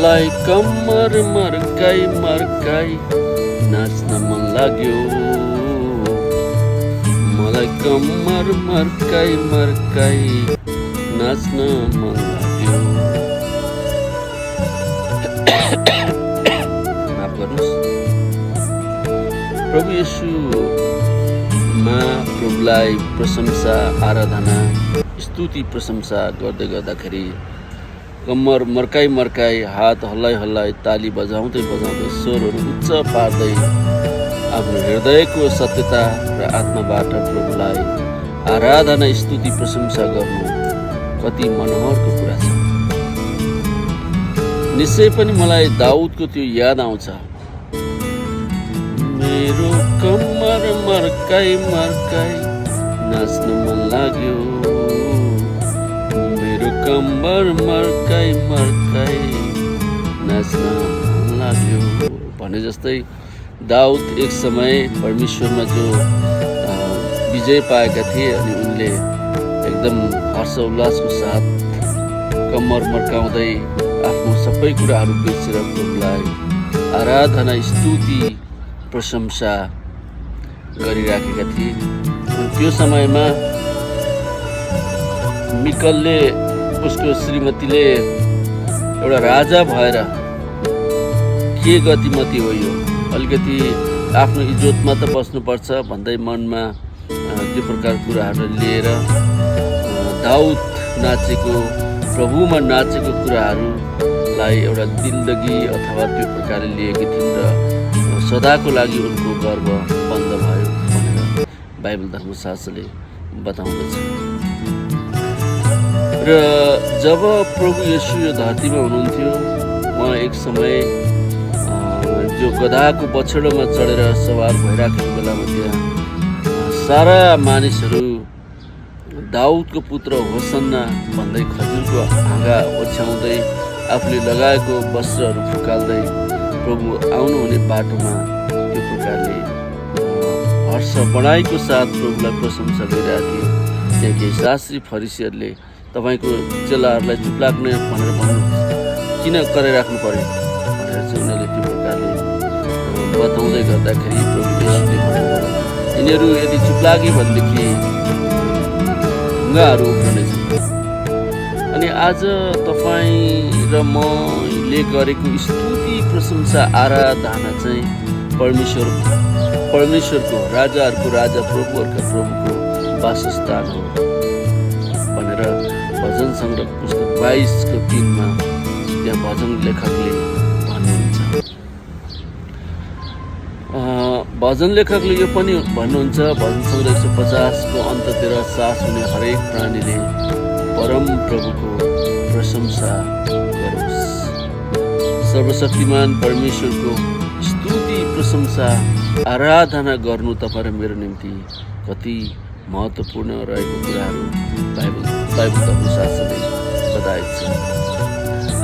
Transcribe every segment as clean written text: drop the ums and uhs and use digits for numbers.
मलाई कम्मर मर्काई मर्काई नाच्न मन लाग्यो। मलाई कम्मर मर्काई मर्काई नाच्न मन लाग्यो। माफ गर्नुहोस्। प्रभु येशूमा प्रभुलाई प्रशंसा आराधना स्तुति प्रशंसा गर्दै गर्दाखेरि कम्मर मर्काई मर्काई हात हल्लाइ हल्लाइ ताली बजाउँदै बजाउँदै स्वरहरू उच्च पार्दै आफ्नो हृदयको सत्यता र आत्माबाट प्रभुलाई आराधना स्तुति प्रशंसा गर्नु कति मनोहरको कुरा छ। निश्चय पनि मलाई दाउदको त्यो याद आउँछ। मेरो कम्मर मर्काई मर्काई नाच्न मन लाग्यो। मेरो कम्मर मर्काई मर्काई नाच्न मन लाग्यो भने जस्तै दाउद एक समय परमेश्वरमा जो विजय पाएका थिए अनि उनले एकदम हर्ष उल्लासको साथ कम्मर मर्काउँदै आफ्नो सबै कुराहरू बेचेर प्रभुलाई आराधना स्तुति प्रशंसा गरिराखेका थिए। त्यो समयमा मिकलले उसको श्रीमतीले एउटा राजा भएर के गतिमती हो यो, अलिकति आफ्नो इज्जतमा त बस्नुपर्छ भन्दै मनमा त्यो प्रकार कुराहरू लिएर दाउद नाचेको प्रभुमा नाचेको कुराहरूलाई एउटा दिलदगी अथवा त्यो प्रकारले लिएकी थिइन् र सदाको लागि उनको गर्व बन्द भयो भनेर बाइबल धर्मशास्त्रले बताउँदछ। र जब प्रभु येशू यो धरतीमा हुनुहुन्थ्यो उहाँ एक समय जो गधाको बछडोमा चढेर सवार भइराखेको बेलामा त्यहाँ सारा मानिसहरू दाउदको पुत्र होसन्ना भन्दै खजुरको हाँगा ओछ्याउँदै आफूले लगाएको वस्त्रहरू फुकाल्दै प्रभु आउनुहुने बाटोमा त्यो प्रकारले हर्ष बढाइको साथ प्रभुलाई प्रशंसा गरिरहेको थिए। त्यहाँ केही शास्त्री फरिसीहरूले तपाईँको चेलाहरूलाई चुप लाग्ने भनेर भन्नु किन कराइराख्नु पर्यो भनेर चाहिँ उनीहरूले त्यो प्रकारले बताउँदै गर्दाखेरि प्रभु येशूले भन्नुभयो यिनीहरू यदि चुप लागे भनेदेखि ढुङ्गाहरू उफ्रनेछन्। अनि आज तपाईँ र मैले गरेको स्तुति प्रशंसा आराधना चाहिँ परमेश्वरको राजाहरूको राजा प्रभुहरूका प्रभुको वासस्थान हो भनेर भजन सङ्ग्रह पुस्तक 22 को 3 मा त्यहाँ भजन लेखकले भन्नुहुन्छ। भजन लेखकले यो पनि भन्नुहुन्छ भजन सङ्ग्रह 150 को अन्ततिर सास हुने हरेक प्राणीले परम प्रभुको प्रशंसा गरोस्। सर्वशक्तिमान परमेश्वरको स्तुति प्रशंसा आराधना गर्नु तपाईँ र मेरो निम्ति कति महत्त्वपूर्ण रहेको कुराहरू बाइबल धर्मशास्त्रले बताएको छ।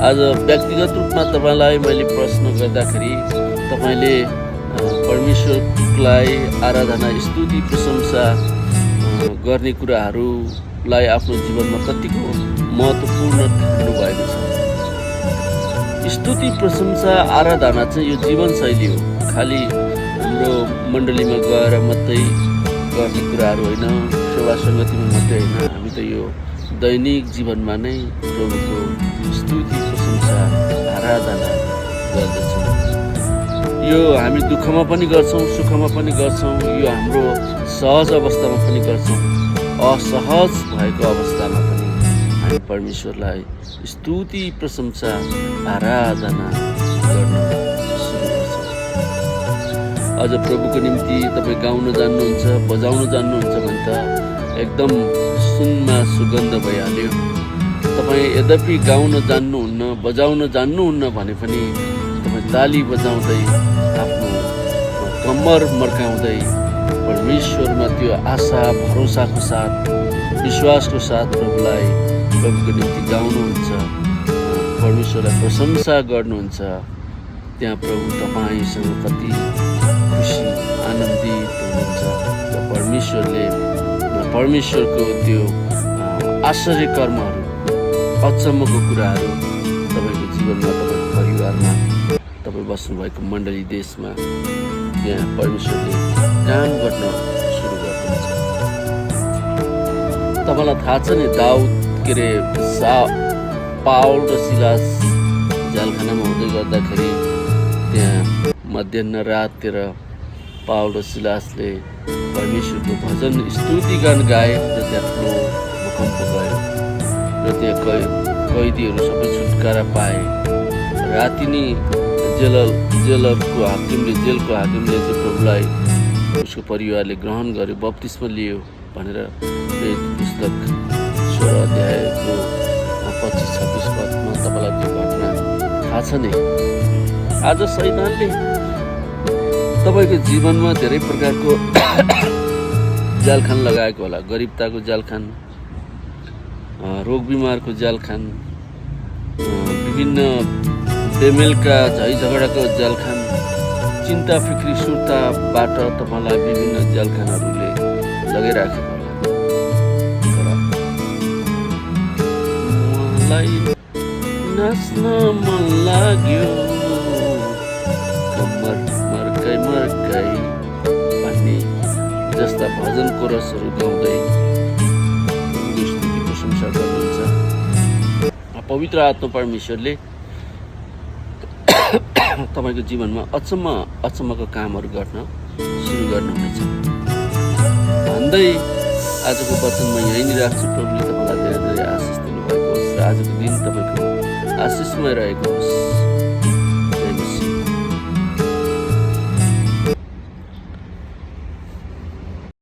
आज व्यक्तिगत रूपमा तपाईँलाई मैले प्रश्न गर्दाखेरि तपाईँले परमेश्वरलाई आराधना स्तुति प्रशंसा गर्ने कुराहरूलाई आफ्नो जीवनमा कतिको महत्त्वपूर्ण ठान्नु भएको छ। स्तुति प्रशंसा आराधना चाहिँ यो जीवनशैली हो। खालि हाम्रो मण्डलीमा गएर मात्रै गर्ने कुराहरू होइन, सेवा सङ्गतिमा मात्रै होइन, हामी त यो दैनिक जीवनमा नै प्रभुको स्तुति प्रशंसा आराधना गर्दछौँ। यो हामी दुःखमा पनि गर्छौँ, सुखमा पनि गर्छौँ, यो हाम्रो सहज अवस्थामा पनि गर्छौँ, असहज भएको अवस्थामा पनि हामी परमेश्वरलाई स्तुति प्रशंसा आराधना गर्न सुरु गर्छौँ। अझ प्रभुको निम्ति तपाईँ गाउन जान्नुहुन्छ, बजाउन जान्नुहुन्छ भने त एकदम सुनमा सुगन्ध भइहाल्यो। तपाईँ यद्यपि गाउन जान्नुहुन्न, बजाउन जान्नुहुन्न भने पनि तपाईँ ताली बजाउँदै आफ्नो कम्मर मर्काउँदै परमेश्वरमा त्यो आशा भरोसाको साथ विश्वासको साथ प्रभुको निम्ति गाउनुहुन्छ, परमेश्वरलाई प्रशंसा गर्नुहुन्छ। त्यहाँ प्रभु तपाईँसँग कति खुसी आनन्दित हुनुहुन्छ र परमेश्वरको त्यो आश्चर्य कर्महरू अचम्मको कुराहरू तपाईँको जीवनमा तपाईँको परिवारमा तपाईँ बस्नुभएको मण्डली देशमा त्यहाँ परमेश्वरले काम गर्न सुरु गर्नुहुन्छ। तपाईँलाई थाहा छ नि दाउद के अरे पाउल र सिलास जालखानामा हुँदै गर्दाखेरि त्यहाँ मध्याह राततिर पाउल र सिलासले परमेश्वरको भजन स्तुति गान गाए र त्यहाँ ठुलो भूकम्प गयो र त्यहाँ कैदीहरू सबै छुटकारा पाए। राति नै जेलको हाकिमले चाहिँ प्रभुलाई उसको परिवारले ग्रहण गर्यो, बप्तिस्मा लियो भनेर पुस्तक 16 अध्यायको 25-26 पदमा तपाईँलाई त्यो घटना थाहा छ नि। आज शैतानले तपाईँको जीवनमा धेरै प्रकारको जालखान लगाएको होला। गरिबताको जालखान, रोग बिमारको जालखान, विभिन्न बेमेलका झैझगडाको जालखान, चिन्ता फिक्री सुर्ताबाट तपाईँलाई विभिन्न जालखानहरूले लगाइराखेको होला। तर मलाई नाच्न मन लाग्यो कम्मर मर्कै भन्ने जस्ता भजन कोरसहरू गाउँदै प्रभुको स्तुति प्रशंसा गर्नुहुन्छ। पवित्र आत्मा परमेश्वरले तपाईँको जीवनमा अचम्मको कामहरू गर्न सुरु गर्नुहुनेछ भन्दै आजको वचनमा यहीँ नै राख्छु। प्रभुले तपाईँलाई धेरै धेरै आशिष दिनुभएको होस् र आजको दिन तपाईँको आशिषमय रहेको होस्।